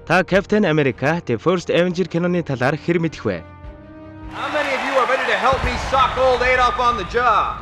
Та Captain America The First Avenger киноны талаар хэр мэдэх вэ? How many of you are ready to help me sock old Adolf on the job?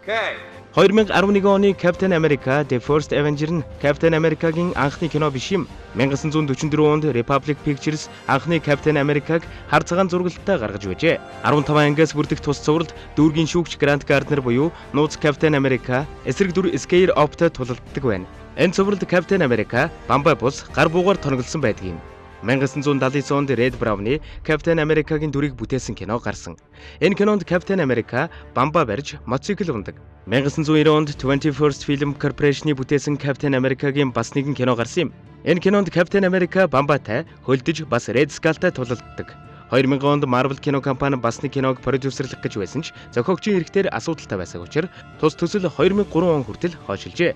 Okay. 2011 оны Captain America The First Avenger нь Captain America-гийн анхны кино биш юм. 1944 онд Republic Pictures анхны Captain America-г хар цагаан зурагтай гаргаж байжээ. 15 ангиас бүрдэх тус цувралд дүүргийн шүүгч Grant Gardner буюу нууц Captain America эсрэг дүр Scare Opt-д тулалддаг байна. Энэ цувралд Captain America бамбай бус гар буугаар тонголсон байдаг юм. 1979 онд Red Brown-ы Captain America-гийн дүрийг бүтээсэн кино гарсан. Энэ кинонд Captain America бамбаа барьж мотоцикл ундаг. 1990 онд 21st Film Corporation-ы бүтээсэн Captain America-гийн бас нэгэн кино гарсан юм. Энэ кинонд Captain America бамбаатай хөлдөж бас Red Skull-тай тулалддаг. 2000 онд Marvel кино компани бас нэг киног продюсерлах гэж байсан ч зохиогчийн хэрэгтээр асуудалтай байсан учраас тус төсөл 2003 он хүртэл хойшилжээ.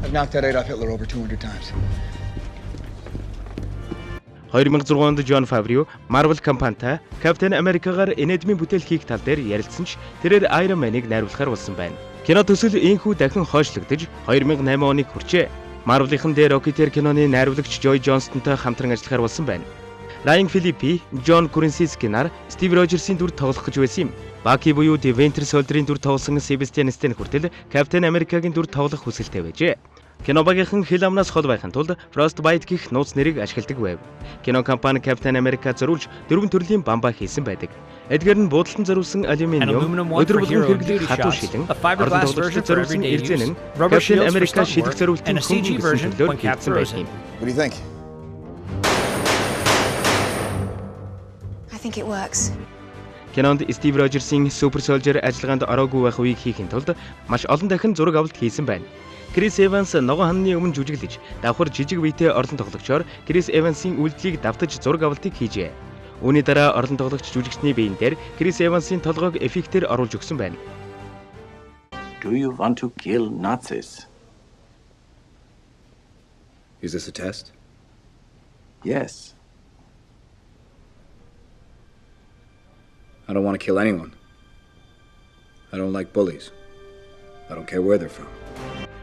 I've knocked out Adolf Hitler over 200 times. 2006 онд Jon Favreau Marvel компанитай Captain America-гаар энэдмийн бүтээл хийх тал дээр ярилцсан ч тэрээр Iron Man-ыг найруулахар болсон байна. Кино төсөл инхүү дахин хойшлогдож 2008 оныг хүрчээ. Marvel-ийн дээр Rocketeer киноны найруулагч Joy Johnston-той хамтран ажиллахар болсон байна. Ryan Phillippe, John Krasinski нар Steve Rogers-ийн дүр тоглох гэж байсан юм. Bucky буюу The Winter Soldier-ийн дүр тоглосон Sebastian Stan хүртэл Captain America-гийн дүр тоглох хүсэлтэй байжээ. Кино багийнхан хэл амнаас хол байхын тулд Frostbite гэх нууц нэрийг ашигладаг байв. Кино компани Captain America зориулж 4 төрлийн бамбаа хийсэн байдаг. Эдгээр нь буудалтан зориулсан алюминиум, өдөр болгон хэрэглэх хатуу шилэн, орон тоглогчдод зориулсан эрзэнэн, Captain America шидэх зориултын хөнгөн гэсэн төлөөр хийгдсэн байсан юм. What do you think? I think it works. Кинонд Steve Rogers-ийн Super Soldier ажиллагаанд ороогүй байх үеийг хийхин тулд маш олон дахин зураг авалт хийсэн байна. Chris Evans ногоон хананы өмнө жүжиглэж, давхар жижиг биетэй орлон тоглогчоор Chris Evans-ийн үйлдэлийг давтаж зураг авалтыг хийжээ. Үүний дараа орлон тоглогч жүжигчний биеийн дээр Chris Evans-ийн толгойг эффектээр оруулж өгсөн байна. Do you want to kill Nazis? Is this a test? Yes. I don't want to kill anyone. I don't like bullies. I don't care where they're from.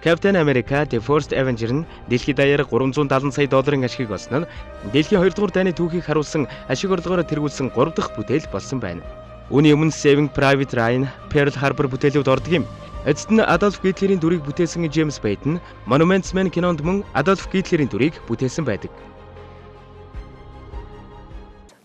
Captain America The First Avenger нь дэлхийд даяар $370 сая долларын ашиг олсон нь дэлхийн 2 дугаар дайны түүхийг харуулсан ашиг орлогоор тэргүүлсэн 3 дахь бүтээл болсон байна. Үүний өмнө Saving Private Ryan, Pearl Harbor бүтээлүүд ордог юм. Эцэст нь Adolf Hitler-ийн дүрийг бүтээсэн James Baden, Monuments Men кинонд мөн Adolf Hitler-ийн дүрийг бүтээсэн байдаг.